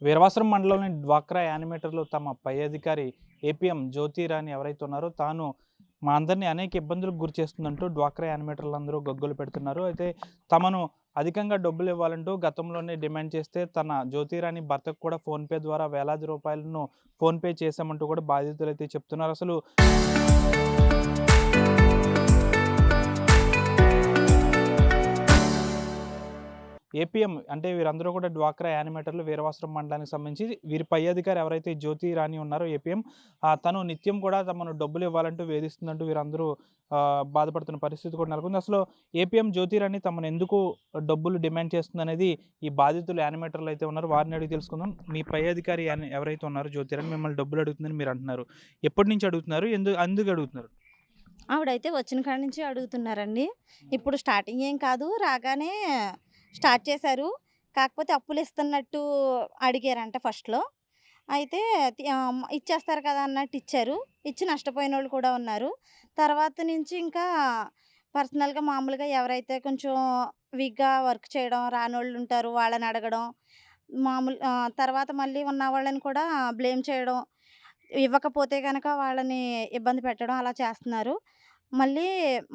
వీరవాసరం మండలంలోని డ్వాక్రా యానిమేటర్లు తమ పై అధికారి ఏపీఎం జ్యోతిరాణి ఎవరైతే ఉన్నారో తాను మా అందరినీ అనేక ఇబ్బందులకు గురి చేస్తుందంటూ డ్వాక్రా యానిమేటర్లందరూ గగ్గోలు పెడుతున్నారు. అయితే తమను అధికంగా డబ్బులు ఇవ్వాలంటూ గతంలోనే డిమాండ్ చేస్తే తన జ్యోతిరాణి భర్తకు కూడా ఫోన్‌పే ద్వారా వేలాది రూపాయలను ఫోన్‌పే చేశామంటూ కూడా బాధితులైతే చెప్తున్నారు. అసలు ఏపీఎం అంటే వీరందరూ కూడా డ్వాక్రా యానిమేటర్లు వీరవాసరం మండలానికి సంబంధించి వీరి పై అధికారి ఎవరైతే జ్యోతి రాణి ఉన్నారో ఏపీఎం తను నిత్యం కూడా తమను డబ్బులు ఇవ్వాలంటూ వేధిస్తుందంటూ వీరందరూ బాధపడుతున్న పరిస్థితి కూడా నెలకొంది. అసలు ఏపీఎం జ్యోతి రాణి తమను ఎందుకు డబ్బులు డిమాండ్ చేస్తుందనేది ఈ బాధితులు యానిమేటర్లు అయితే ఉన్నారు వారిని అడిగి తెలుసుకుందాం. మీ పై అధికారి ఎవరైతే ఉన్నారో జ్యోతి రాణి మిమ్మల్ని డబ్బులు అడుగుతుందని మీరు అంటున్నారు. ఎప్పటి నుంచి అడుగుతున్నారు? ఎందుకు అడుగుతున్నారు? ఆవిడైతే వచ్చిన కాడి నుంచి అడుగుతున్నారండి. ఇప్పుడు స్టార్టింగ్ ఏం కాదు. రాగానే స్టార్ట్ చేశారు. కాకపోతే అప్పులిస్తున్నట్టు అడిగారంట ఫస్ట్‌లో. అయితే ఇచ్చేస్తారు కదా అన్నట్టు ఇచ్చారు. ఇచ్చి నష్టపోయినోళ్ళు కూడా ఉన్నారు. తర్వాత నుంచి ఇంకా పర్సనల్‌గా మామూలుగా ఎవరైతే కొంచెం వీక్‌గా వర్క్ చేయడం రానోళ్ళుంటారు వాళ్ళని అడగడం. తర్వాత మళ్ళీ ఉన్న వాళ్ళని కూడా బ్లేమ్ చేయడం. ఇవ్వకపోతే గనక వాళ్ళని ఇబ్బంది పెట్టడం అలా చేస్తున్నారు. మళ్ళీ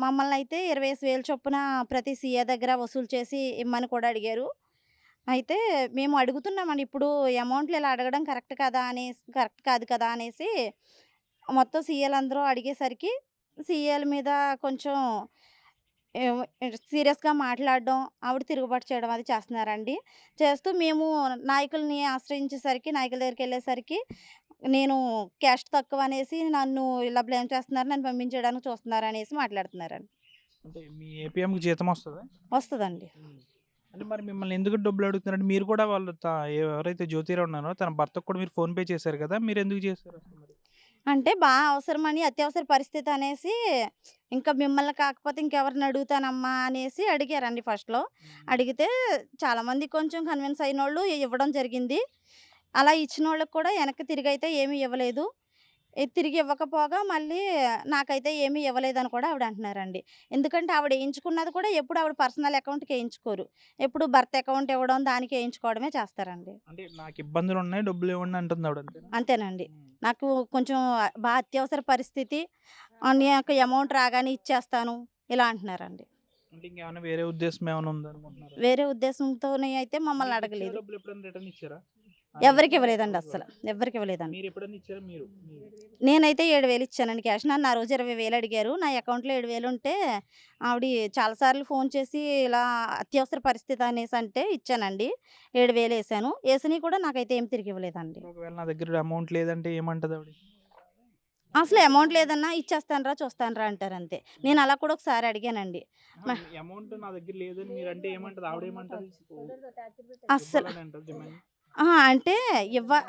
మమ్మల్నయితే 25,000 చొప్పున ప్రతి సీఏ దగ్గర వసూలు చేసి ఇమ్మని కూడా అడిగారు. అయితే మేము అడుగుతున్నామండి. ఇప్పుడు అమౌంట్లు ఇలా అడగడం కరెక్ట్ కాదు కదా అనేసి మొత్తం సీఏలందరూ అడిగేసరికి సీఏల మీద కొంచెం సీరియస్‌గా మాట్లాడడం, ఆవిడ తిరుగుబాటు చేయడం అది చేస్తున్నారండి. చేస్తూ మేము నాయకుల్ని ఆశ్రయించేసరికి నాయకుల దగ్గరికెళ్ళేసరికి నేను క్యాస్ట్ తక్కువనేసి నన్ను ఇలా బ్లేమ్ చేస్తున్నారు. నన్ను పంపించేయడానికి చూస్తున్నారనేసి మాట్లాడుతున్నారండి. అంటే మీ ఏపీఎంకి జీతం వస్తదా? వస్తదండి. అంటే మరి మిమ్మల్ని ఎందుకు డబ్బులు అడుగుతున్నారంటే మీరు కూడా వాళ్ళు ఎవరైతే జ్యోతిరావు ఉన్నారో తన భర్తకు కూడా మీరు ఫోన్‌పే చేశారు కదా! మీరెందుకు చేశారు అసలు మరి? అంటే అవసరమని అత్యవసర పరిస్థితి అనేసి ఇంకా మిమ్మల్ని కాకపోతే ఇంకెవరిని అడుగుతానమ్మా అనేసి అడిగారండి ఫస్ట్‌లో. అడిగితే చాలామంది కొంచెం కన్విన్స్ అయినోళ్ళు ఇవ్వడం జరిగింది. అలా ఇచ్చినోళ్ళకి కూడా వెనక్కి తిరిగైతే ఏమీ ఇవ్వలేదు. తిరిగి ఇవ్వకపోగా మళ్ళీ నాకైతే ఏమీ ఇవ్వలేదని కూడా ఆవిడ అంటున్నారండి. ఎందుకంటే ఆవిడ ఏయించుకున్నది కూడా ఎప్పుడు ఆవిడ పర్సనల్ అకౌంట్‌కి ఏయించుకోరు. ఎప్పుడు భర్త అకౌంట్ ఇవ్వడం, దానికి ఏయించుకోవడమే చేస్తారండి. అంటే నాకు ఇబ్బందులున్నాయి డబ్బులు ఇవ్వండి అంటుంది ఆవిడ అంతేనా? అంతేనండి. హ్మ్. నాకు కొంచెం అత్యవసర పరిస్థితి. నాకు అమౌంట్ రాగానే ఇచ్చేస్తాను. ఇలా అంటున్నారండి. అంటే ఇంకేమన్నా వేరే ఉద్దేశం ఏమైనా ఉందనుకుంటున్నారా? వేరే ఉద్దేశంతోనే అయితే మమ్మల్ని మీకిచ్చిన అడగలేదు. డబ్బులు ఎప్పుడైనా రిటర్న్ ఇచ్చారా? ఎవ్వరికి యానిమేటర్‌లు ఇవ్వలేదండి వాళ్ళకి అస్సల. కూడా. ఎవ్వరికి ఇవ్వలేదండి. మీరెప్పుడన్నా ఇచ్చారా మీరు? మీరు. నేనైతే 7,000 ఇచ్చానండి క్యాష్. నన్ను ఆ రోజు 20,000 అడిగారు. నా అకౌంట్‌లో 7,000 ఉంటే ఆవిడ చాలా సార్లు ఫోన్ చేసి ఇలా అత్యవసర పరిస్థితి అనేసంటే ఇచ్చానండి. 7,000 ఏసాను. ఏసినయి కూడా నాకైతే ఏమి తిరిగి ఇవ్వలేదండి. ఒకవేళ నా దగ్గర అమౌంట్ లేదంటే ఏమంటది ఆవిడ? అసలు అమౌంట్ లేదన్నా ఇచ్చేస్తానురా, చూస్తానురా అంటారంతే. నేను అలా కూడా ఒకసారి అడిగానండి. అహా! మ మీ అమౌంట్ నా దగ్గర లేదని మీరంటే ఏమంటది? ఆవిడేమంటది? అస్సలు ఇవ్వాలని అంటదా డిమాండ్? అంటే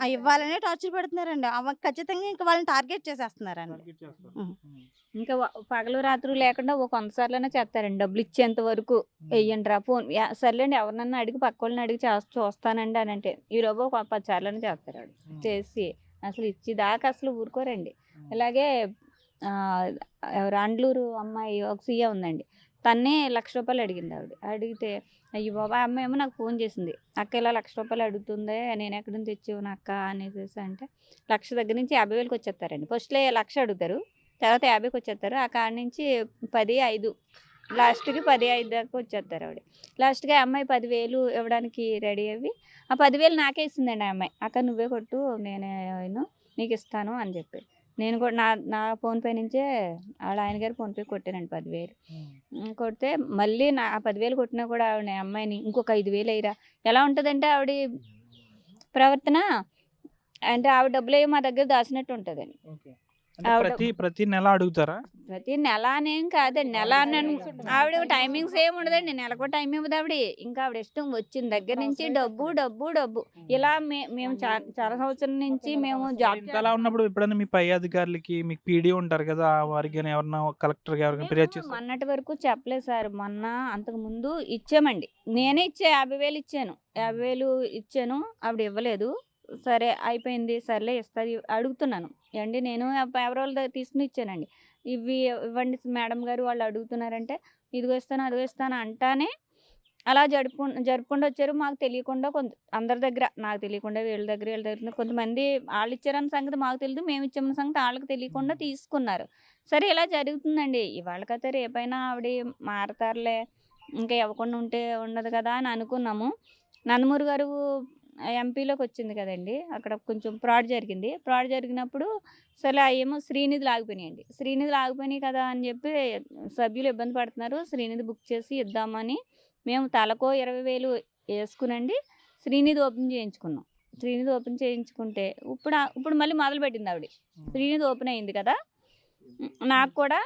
ఇవ్వాలనే టార్చర్ పెడుతున్నారండి. ఖచ్చితంగా ఇంక వాళ్ళని టార్గెట్ చేసేస్తున్నారండి. టార్గెట్ చేస్తారు. హ్మ్. హ్మ్. ఇంకా పగలు రాత్రులు లేకుండా ఓ కొంత సార్లైనా చేత్తారండి. డబ్బులిచ్చేంత వరకు హ్మ్. ఎయ్యండ్రా ఫోన్ సర్లేండి ఎవరినన్నా అడిగి పక్కోళ్ళని అడిగి చూస్తానండి అనంటే, ఈలోపు ఒక 10 సార్లైనా చేత్తారావిడ. హ్మ్. చేసి అసలు ఇచ్చేదాకా అసలు ఊరుకోరండి. హ్మ్. ఇలాగే ఎవరు అండ్లూరు అమ్మాయి ఒక సీఏ ఉందండి. తన్నే రూ. 1,00,000 అడిగిందావిడ. అడిగితే, అయ్య బాబోయ్! ఆ అమ్మాయేమో నాకు ఫోన్ చేసింది. "అక్క ఇలా రూ. 1,00,000 అడుగుతుందే నేనెక్కడి నుంచి తెచ్చివ్వనక్క" అనేసేసి అంటే, 1,00,000 దగ్గర నుంచి 50,000కి వచ్చేత్తారండి. ఫస్ట్‌లో 1,00,000 అడుగుతారు. తర్వాత 50కి వచ్చేత్తారు. ఆ కాడ నుంచి 10, 5 లాస్ట్‌కి 10, 5 దాకా వచ్చేత్తారావిడ. లాస్ట్‌కి ఆ అమ్మాయి 10,000 ఇవ్వడానికి రెడీ అవ్వి, ఆ 10,000 నాకే ఇచ్చిందండి ఆ అమ్మాయి. "అక్క నువ్వే కొట్టు నీకిస్తాను" అని చెప్పి. నేను కూడా నా నా ఫోన్‌పే నుంచే ఆళ్ళ ఆయన గారి ఫోన్‌పేకి కొట్టానండి 10,000. హ్మ్. కొడితే మళ్ళీ ఆ 10,000 కొట్టినా కూడా ఆవిడ ఆ అమ్మాయిని ఇంకొక 5,000 ఎయిరా. ఎలా ఉంటదంటే ఆవిడ ప్రవర్తన అంటే ఆవిడ డబ్బులేవో మా దగ్గర దాచినట్టు ఉంటదండి. ఓకే. అంటే ఆవిడ ప్రతి నెల అడుగుతారా? ప్రతి నెల అనేం కాదండి. నెల అనను ఆవిడ టైమింగ్స్ ఏమి ఉండదండి. నెలకో టైం ఇవ్వదు ఆవిడ. ఇంకా ఆవిడ ఇష్టం వచ్చిన దగ్గర నుంచి డబ్బు, డబ్బు, డబ్బు. ఇలా మేము చాలా సంవత్సరం నుంచి మేము జాబ్ ఇంతలా ఉన్నప్పుడు ఎప్పుడైనా మీ పై అధికారులకి మీకు పీడీ ఉంటారు కదా! వారికి గాని ఎవరన్నా కలెక్టర్‌కి ఎవరికైనా ఫిర్యాదు మేము చేసారా? మొన్నటి వరకు చెప్పలేదు సార్. మొన్న అంతకుముందు ఇచ్చామండి. నేనే ఇచ్చా 50,000 ఇచ్చాను. 50,000 ఇచ్చాను. ఆవిడ ఇవ్వలేదు. సరే అయిపోయింది. సర్లే ఇస్తది అడుగుతున్నాను. ఏవండీ నేను ఎవరోళ్ళ దగ్గర తీసుకొని ఇచ్చానండి. ఇవ్వండి మేడం గారు వాళ్ళు అడుగుతున్నారంటే, ఇదిగో ఇస్తాను, అదిగో ఇస్తాను అంటానే అలా జరుపుకుంటూ వచ్చారు. మాకు తెలియకుండా అందరి దగ్గర, నాకు తెలియకుండా వీళ్ళ దగ్గర కొంతమంది ఆళ్ళు ఇచ్చారన్న సంగతి మాకు తెలీదు. మేము ఇచ్చామన్న సంగతి ఆళ్ళకి తెలియకుండా తీసుకున్నారు. సరే ఇలా జరుగుతుందండి. ఇవాళ కాతే రేపైనా ఆవిడ మారతారులే, ఇంకా ఇవ్వకుండా ఉంటే ఉండదు కదా అని అనుకున్నాము. నందమూరి గారు ఎంపీలోకొచ్చింది కదండీ! అక్కడ కొంచెం ఫ్రాడ్ జరిగింది. ఫ్రాడ్ జరిగినప్పుడు సరే అయేమో శ్రీనిధులు ఆగిపోయినాయండి. శ్రీనిధులు ఆగిపోయినాయి కదా అని చెప్పి సభ్యులు ఇబ్బంది పడుతున్నారు. శ్రీనిధి బుక్ చేసి ఇద్దామని మేము తలకో 20,000 యేసుకునండి శ్రీనిధి ఓపెన్ చేయించుకున్నాం. శ్రీనిధి ఓపెన్ చేయించుకుంటే ఇప్పుడు మళ్ళీ మొదలుపెట్టింది ఆవిడ. శ్రీనిధి ఓపెన్ అయింది కదా! నాకు కూడా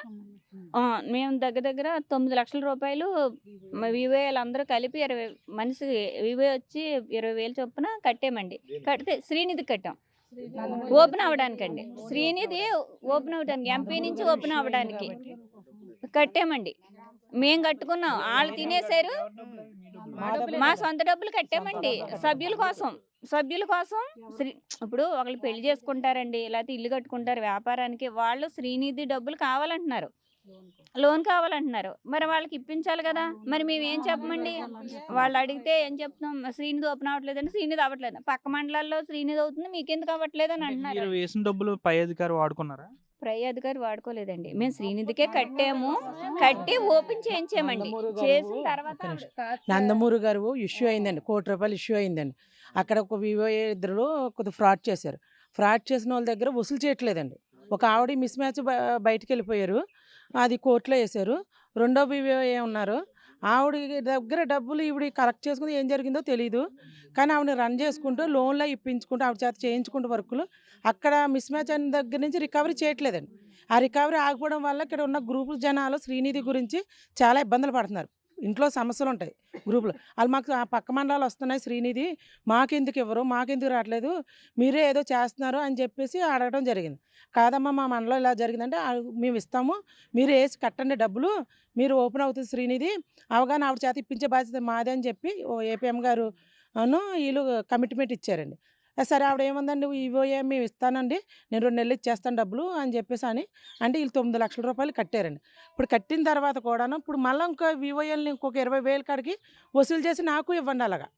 మేము దగ్గర 9,00,000 రూపాయలు వివోఏలు అందరూ కలిపి మనిషికి వివో వచ్చి 20,000 చొప్పున కట్టామండి. కడితే శ్రీనిధికి కట్టాం. ఓపెన్ అవ్వడానికండి. శ్రీనిధి ఓపెన్ అవ్వడానికి, ఎంపీ నుంచి ఓపెన్ అవ్వడానికి కట్టామండి. మేము కట్టుకున్నాం. ఆళ్ళు తినేశారు. మా సొంత డబ్బులు కట్టామండి సభ్యుల కోసం. ఇప్పుడు ఒకళ్ళు పెళ్లి చేసుకుంటారండి, లేకపోతే ఇల్లు కట్టుకుంటారు వ్యాపారానికి. వాళ్ళు శ్రీనిధి డబ్బులు కావాలంటున్నారు, లోన్ కావాలంటున్నారు. మరి వాళ్ళకి ఇప్పించాలి కదా! మరి మేమేం చెప్పమండి? వాళ్ళు అడిగితే ఏం చెప్తాం? శ్రీనిధి ఓపెన్ అవ్వట్లేదండి, శ్రీనిధి అవ్వట్లేదు. పక్క మండలాల్లో శ్రీనిధి అవుతుంది, మీకెందుకు అవ్వట్లేదు అని అంటున్నారు. మీరు వేసిన డబ్బులు పై అధికారి వాడుకున్నారా? పై అధికారి వాడుకోలేదండి. మేము శ్రీనిధికే కట్టి ఓపెన్ చేయించామండి. చేసిన తర్వాత నందమూరి గారు ఇష్యూ అయిందండి, ₹1,00,00,000 ఇష్యూ అయిందండి. అక్కడ ఒక వివోఏ ఇద్దరు కొద్దిగా ఫ్రాడ్ చేశారు. ఫ్రాడ్ చేసిన వాళ్ళ దగ్గర వసూలు చేయట్లేదండి. ఒక ఆవిడ మిస్ మ్యాచ్ బయటికి వెళ్ళిపోయారు, అది కోర్టులో వేశారు. రెండో వివోఏ ఉన్నారు, ఆవిడ దగ్గర డబ్బులు ఈవిడ కలెక్ట్ చేసుకుంది. ఏం జరిగిందో తెలియదు, కానీ ఆవిడ రన్ చేసుకుంటూ లోన్లో ఇప్పించుకుంటూ ఆవిడ చేత చేయించుకుంటూ వర్కులు అక్కడ మిస్ మ్యాచ్ అయిన దగ్గర నుంచి రికవరీ చేయట్లేదండి. ఆ రికవరీ ఆగిపోవడం వల్ల ఇక్కడ ఉన్న గ్రూపు జనాలు శ్రీనిధి గురించి చాలా ఇబ్బందులు పడుతున్నారు. ఇంట్లో సమస్యలు ఉంటాయి గ్రూపులో. వాళ్ళు మాకు ఆ పక్క మండలాలు వస్తున్నాయి శ్రీనిధి, మాకెందుకు ఇవ్వరు, మాకెందుకు రావట్లేదు, మీరే ఏదో చేస్తున్నారు అని చెప్పేసి అడగడం జరిగింది. కాదమ్మా మా మండలం ఇలా జరిగిందంటే మేము ఇస్తాము, మీరు వేసి కట్టండి డబ్బులు, మీరు ఓపెన్ అవుతుంది శ్రీనిధి, అవగాహన ఆవిడ చేత ఇప్పించే బాధ్యత మాదే అని చెప్పి ఏపీఎం గారు వీళ్ళు కమిట్మెంట్ ఇచ్చారండి. సరే ఆవిడ ఏముందండి, ఇవోఏ మేము ఇస్తానండి, నేను 2 నెలలు ఇచ్చేస్తాను డబ్బులు అని చెప్పేసి అంటే వీళ్ళు 9,00,000 రూపాయలు కట్టారండి. ఇప్పుడు కట్టిన తర్వాత కూడాను ఇప్పుడు మళ్ళీ ఇంకో వివోఏలని ఇంకొక 20,000 కాడికి వసూలు చేసి నాకు ఇవ్వండి, అలాగా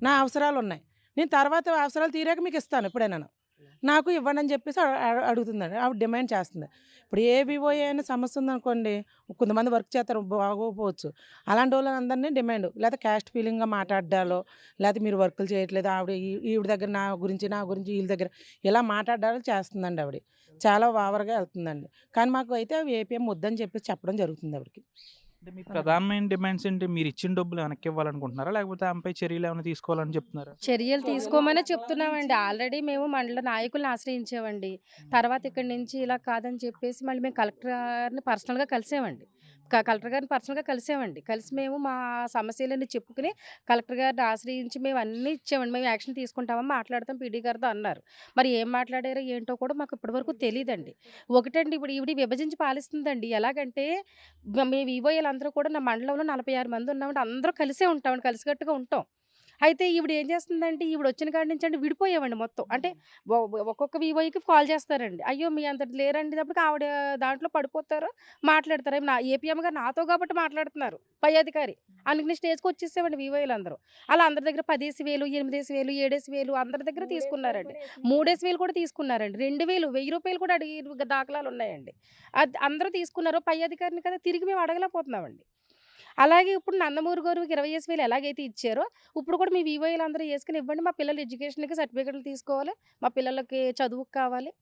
నా అవసరాలు ఉన్నాయి, నేను తర్వాత అవసరాలు తీరాక మీకు ఇస్తాను ఎప్పుడైనా, నాకు ఇవ్వండి అని చెప్పేసి అడుగుతుందండి. ఆవిడ డిమాండ్ చేస్తుంది. ఇప్పుడు ఏ వివోఏ అయినా సమస్య ఉందనుకోండి, కొంతమంది వర్క్ చేస్తారు, బాగోకపోవచ్చు, అలాంటి వాళ్ళందరినీ డిమాండ్, లేకపోతే క్యాస్ట్ ఫీలింగ్గా మాట్లాడాలో, లేకపోతే మీరు వర్కులు చేయట్లేదు, ఈవిడ దగ్గర నా గురించి వీళ్ళ దగ్గర ఇలా మాట్లాడాలో చేస్తుందండి. ఆవిడ చాలా ఓవర్గా వెళ్తుందండి. కానీ మాకు అయితే ఏపీఎం వద్దని చెప్పేసి చెప్పడం జరుగుతుంది ఆవిడకి. అంటే మీ ప్రధానమైన డిమాండ్స్ ఏంటి? మీరు ఇచ్చిన డబ్బులు వెనక్కి ఇవ్వాలనుకుంటున్నారా, లేకపోతే ఆమెపై చర్యలు ఏమైనా తీసుకోవాలని చెప్తున్నారా? చర్యలు తీసుకోమనే చెప్తున్నామండి. ఆల్రెడీ మేము మండల నాయకులను ఆశ్రయించామండి. తర్వాత ఇక్కడి నుంచి ఇలా కాదని చెప్పేసి మళ్ళీ మేము కలెక్టర్ గారిని పర్సనల్గా కలిసామండి. కలిసి మేము మా సమస్యలన్నీ చెప్పుకుని కలెక్టర్ గారిని ఆశ్రయించి మేము అన్నీ ఇచ్చామండి. మేము యాక్షన్ తీసుకుంటామని మాట్లాడతాం పీడీ గారితో అన్నారు. మరి ఏం మాట్లాడారో ఏంటో కూడా మాకు ఇప్పటివరకు తెలీదండి. ఒకటండి, ఇప్పుడు ఈవిడ విభజించి పాలిస్తుందండి. ఎలాగంటే మేము వివోఏలందరూ కూడా నా మండలంలో 46 మంది ఉన్నామండి. అందరూ కలిసే ఉంటామండి, కలిసికట్టుగా ఉంటాం. అయితే ఈవిడ ఏం చేస్తుందంటే, ఈవిడ వచ్చిన కాడి నుంచి అంటే విడిపోయామండి మొత్తం. అంటే ఒక్కొక్క వివోకి కాల్ చేస్తారండి. అయ్యో మీ అంతటి లేరండి, అప్పటికి ఆవిడ దాంట్లో పడిపోతారు, మాట్లాడతారు. నా ఏపీఎం గారు నాతో కాబట్టి మాట్లాడుతున్నారు పై అధికారి, అందుకని స్టేజ్కి వచ్చేసామండి వివోలు అందరూ. అలా అందరి దగ్గర 10,000, 8,000, 7,000 అందరి దగ్గర తీసుకున్నారండి. 3,000 కూడా తీసుకున్నారండి. 2,000, ₹1,000 కూడా అడిగి దాఖలాలు ఉన్నాయండి. అది అందరూ తీసుకున్నారు. పై అధికారిని కదా తిరిగి మేము అడగలేకపోతున్నామండి. అలాగే ఇప్పుడు నందమూరి గారికి 25,000 ఎలాగైతే ఇచ్చారో, ఇప్పుడు కూడా మీ వివోఏలు అందరూ వేసుకుని ఇవ్వండి, మా పిల్లల ఎడ్యుకేషన్కి సర్టిఫికెట్లు తీసుకోవాలి, మా పిల్లలకి చదువుకు కావాలి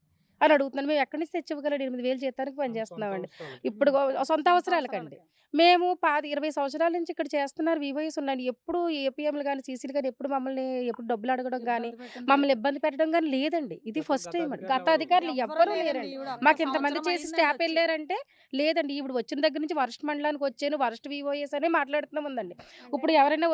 అని అడుగుతున్నాను. మేము ఎక్కడి నుంచి తెచ్చివ్వగలరు? 8,000 జీతానికి పనిచేస్తున్నామండి. ఇప్పుడు సొంత అవసరాలకండి. మేము 20 సంవత్సరాల నుంచి ఇక్కడ చేస్తున్నారు, వివోఎస్ ఉన్నాయండి. ఎప్పుడు ఏపీఎంలు కానీ సీసీలు కానీ ఎప్పుడు మమ్మల్ని డబ్బులు అడగడం కానీ మమ్మల్ని ఇబ్బంది పెట్టడం కానీ లేదండి. ఇది ఫస్ట్ టైం అండి. గత అధికారులు ఎవ్వరూ లేరండి. మాకు ఇంతమంది చేసి స్టాఫ్ వెళ్ళారంటే లేదండి. ఇప్పుడు వచ్చిన దగ్గర నుంచి వరస్ట్ మండలానికి వచ్చాను, వరస్ట్ వివోఎస్ అని మాట్లాడుతూనే ఉందండి. ఇప్పుడు ఎవరైనా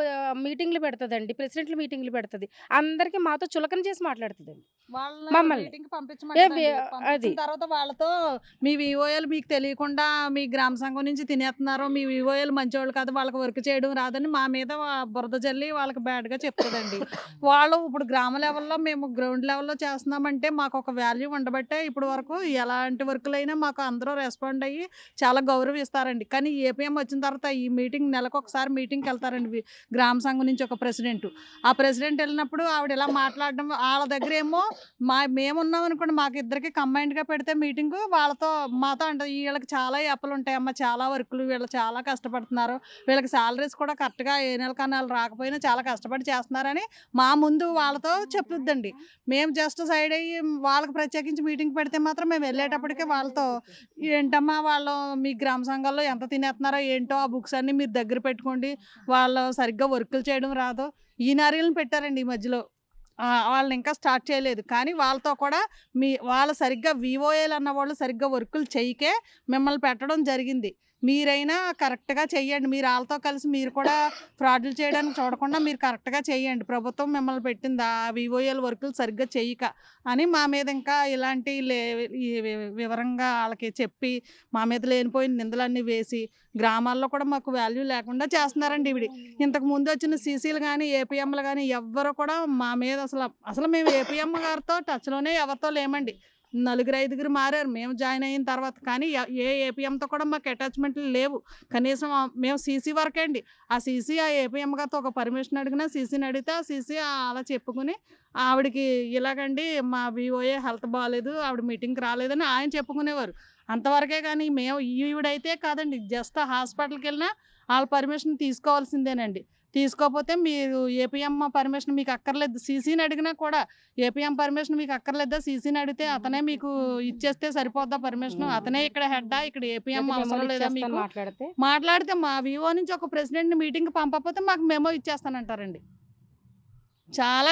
మీటింగ్లు పెడుతుందండి, ప్రెసిడెంట్లు మీటింగ్లు పెడుతుంది, అందరికీ మాతో చులకన చేసి మాట్లాడుతుందండి. వాళ్ళ మమ్మల్ని. మీటింగ్‌కి పంపించమంటదండి. అది. పంపించిన తర్వాత వాళ్ళతో మీ వివోఏలు మీకు తెలియకుండా మీ గ్రామ సంఘం నుంచి తినేస్తున్నారు. మీ వివోఏలు మంచోళ్ళు కాదు. వాళ్ళకి వర్క్ చేయడం రాదని మా మీద బురద జల్లి వాళ్ళకి బ్యాడ్‌గా చెప్తదండి. వాళ్ళు ఇప్పుడు గ్రామ లెవెల్‌లో మేము గ్రౌండ్ లెవెల్‌లో చేస్తున్నామంటే మాకు ఒక వాల్యూ ఉండబట్టే ఇప్పటి వరకు ఎలాంటి వర్కులైనా మాకు అందరూ రెస్పాండ్ అయ్యి చాలా గౌరవిస్తారండి. కానీ ఏపీఎం వచ్చిన తర్వాత ఈ మీటింగ్ నెలకొకసారి మీటింగ్‌కి వెళ్తారండి గ్రామ సంఘం నుంచి ఒక ప్రెసిడెంట్. ఆ ప్రెసిడెంట్ వెళ్ళినప్పుడు ఆవిడ ఇలా మాట్లాడడం వాళ్ళ దగ్గర ఏమో మేమున్నాం అనుకోండి మాకు ఇద్దరికి కంబైన్డ్గా పెడితే మీటింగు వాళ్ళతో మాతో అంటే వీళ్ళకి చాలా అప్పులు ఉంటాయమ్మా, చాలా వర్కులు, వీళ్ళు చాలా కష్టపడుతున్నారు, వీళ్ళకి సాలరీస్ కూడా కరెక్ట్గా ఏ నెల కన్నాలు రాకపోయినా చాలా కష్టపడి చేస్తున్నారని మా ముందు వాళ్ళతో చెప్పుద్దండి. మేము జస్ట్ సైడ్ అయ్యి వాళ్ళకి ప్రత్యేకించి మీటింగ్ పెడితే మాత్రం మేము వెళ్ళేటప్పటికే వాళ్ళతో ఏంటమ్మా వాళ్ళు మీ గ్రామ సంఘాల్లో ఎంత తినేస్తున్నారో ఏంటో ఆ బుక్స్ అన్నీ మీరు దగ్గర పెట్టుకోండి, వాళ్ళు సరిగ్గా వర్కులు చేయడం రాదు, ఈ నారీలను పెట్టారండి ఈ మధ్యలో. వాళ్ళని ఇంకా స్టార్ట్ చేయలేదు. కానీ వాళ్ళతో కూడా వాళ్ళు సరిగ్గా వివోఏలు అన్న వాళ్ళు సరిగ్గా వర్కులు చేయకే మిమ్మల్ని పెట్టడం జరిగింది. మీరైనా కరెక్ట్గా చెయ్యండి. మీరు వాళ్ళతో కలిసి మీరు కూడా ఫ్రాడ్లు చేయడానికి చూడకుండా మీరు కరెక్ట్గా చేయండి. ప్రభుత్వం మిమ్మల్ని పెట్టింది ఆ వివోఏల వర్కులు సరిగ్గా చేయక అని మా మీద ఇంకా ఇలాంటి వివరంగా వాళ్ళకి చెప్పి మా మీద లేనిపోయిన నిందలన్నీ వేసి గ్రామాల్లో కూడా మాకు వాల్యూ లేకుండా చేస్తున్నారండి ఇవిడి. ఇంతకు ముందు వచ్చిన సీసీలు కానీ ఏపీఎంలు కానీ ఎవ్వరు కూడా మా మీద అసలు మేము ఏపీఎం గారితో టచ్లోనే ఎవరితో లేమండి. 4-5 మారారు మేము జాయిన్ అయిన తర్వాత. కానీ ఏ ఏపీఎంతో కూడా మాకు అటాచ్మెంట్లు లేవు. కనీసం మేము సీసీ వరకే అండి. ఆ సీసీ ఆ ఏపీఎం గారితో ఒక పర్మిషన్ అడిగినా సీసీని అడిగితే ఆ సీసీ అలా చెప్పుకుని ఆవిడకి ఇలాగండి మా వివోఏ హెల్త్ బాగాలేదు, ఆవిడ మీటింగ్కి రాలేదని ఆయన చెప్పుకునేవారు. అంతవరకే కానీ మేము ఈవిడైతే కాదండి, జస్ట్ హాస్పిటల్కి వెళ్ళినా వాళ్ళ పర్మిషన్ తీసుకోవాల్సిందేనండి. తీసుకోకపోతే మీరు ఏపీఎం పర్మిషన్ మీకు అక్కర్లేదు, సీసీని అడిగినా కూడా ఏపీఎం పర్మిషన్ మీకు అక్కర్లేదా, సీసీని అడిగితే అతనే మీకు ఇచ్చేస్తే సరిపోద్దా పర్మిషన్, అతనే ఇక్కడ హెడ్డా, ఇక్కడ ఏపీఎం అవసరం లేదా మీకు మాట్లాడితే మా వివో నుంచి ఒక ప్రెసిడెంట్ మీటింగ్కి పంపకపోతే మాకు మెమో ఇచ్చేస్తానంటారండి. చాలా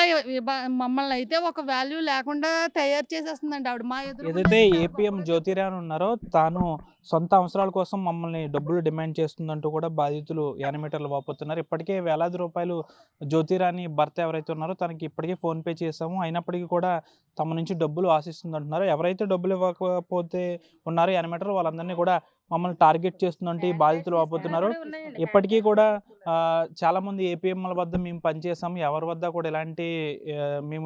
మమ్మల్ని అయితే ఒక వాల్యూ లేకుండా తయారు చేసేస్తుందండి ఆవిడ మా ఎదురు. ఏదైతే ఏపీఎం జ్యోతిరాణి ఉన్నారో తాను సొంత అవసరాల కోసం మమ్మల్ని డబ్బులు డిమాండ్ చేస్తుందంటూ కూడా బాధితులు యానిమేటర్లు వాపోతున్నారు. ఇప్పటికే వేలాది రూపాయలు జ్యోతిరాణి భర్త ఎవరైతే ఉన్నారో తనకి ఇప్పటికే ఫోన్పే చేశాము, అయినప్పటికీ కూడా తమ నుంచి డబ్బులు ఆశిస్తుంది అంటున్నారు. ఎవరైతే డబ్బులు ఇవ్వకపోతే ఉన్నారో యానిమేటర్ వాళ్ళందరినీ కూడా మమ్మల్ని టార్గెట్ చేస్తుందంటే ఈ బాధితులు వాపోతున్నారు. ఇప్పటికీ కూడా చాలామంది ఏపీఎంల వద్ద మేము పనిచేసాము, ఎవరి వద్ద కూడా ఇలాంటి మేము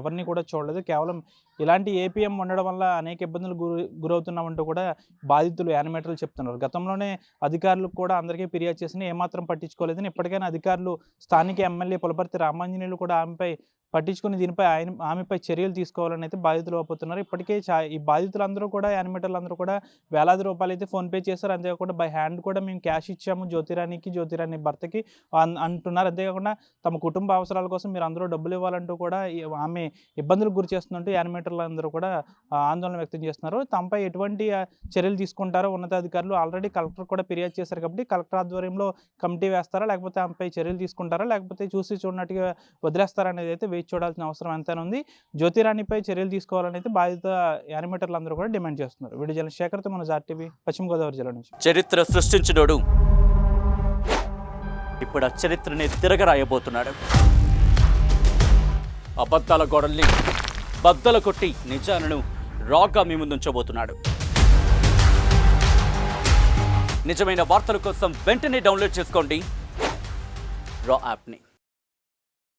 ఎవరిని కూడా చూడలేదు, కేవలం ఇలాంటి ఏపీఎం ఉండడం వల్ల అనేక ఇబ్బందులు గురవుతున్నామంటూ కూడా బాధితులు యానిమేటర్లు చెప్తున్నారు. గతంలోనే అధికారులకు కూడా అందరికీ ఫిర్యాదు చేసినా ఏమాత్రం పట్టించుకోలేదని, ఇప్పటికైనా అధికారులు స్థానిక ఎమ్మెల్యే పులపర్తి రామాంజనేయులు కూడా ఆమెపై పట్టించుకుని దీనిపై ఆమెపై చర్యలు తీసుకోవాలని అయితే బాధితులు వాపోతున్నారు. ఇప్పటికే ఈ బాధితులందరూ కూడా యానిమేటర్లు అందరూ కూడా వేలాది రూపాయలు అయితే ఫోన్పే చేశారు. అంతేకాకుండా బై హ్యాండ్ కూడా మేము క్యాష్ ఇచ్చాము జ్యోతిరాణి భర్తకి అంటున్నారు. అంతేకాకుండా తమ కుటుంబ అవసరాల కోసం మీరు అందరూ డబ్బులు ఇవ్వాలంటూ కూడా ఆమె ఇబ్బందులకు గురి చేస్తుందంటూ యానిమేటర్లు అందరూ కూడా ఆందోళన వ్యక్తం చేస్తున్నారు. తమపై ఎటువంటి చర్యలు తీసుకుంటారో ఉన్నతాధికారులు ఆల్రెడీ కలెక్టర్ కూడా ఫిర్యాదు చేశారు కాబట్టి కలెక్టర్ ఆధ్వర్యంలో కమిటీ వేస్తారా, లేకపోతే ఆమెపై చర్యలు తీసుకుంటారా, లేకపోతే చూసి చూడనట్టుగా వదిలేస్తారా అనేది అయితే వేచి చూడాల్సిన అవసరం ఎంతైనా ఉంది. జ్యోతిరాణిపై చర్యలు తీసుకోవాలని అయితే బాధిత యానిమేటర్లు అందరూ కూడా డిమాండ్ చేస్తున్నారు. వీడియో జర్నలిస్ట్ శేఖర్తో మన జాటీవీ పశ్చిమ గోదావరి జిల్లా నుంచి. చరిత్ర సృష్టించినోడు ఇప్పుడు ఆ చరిత్రని తిరగరాయబోతున్నాడు. అబద్ధాల గోడల్ని బద్దల కొట్టి నిజాలను రాగా మీ ముందుంచబోతున్నాడు. నిజమైన వార్తల కోసం వెంటనే డౌన్లోడ్ చేసుకోండి రా యాప్ని.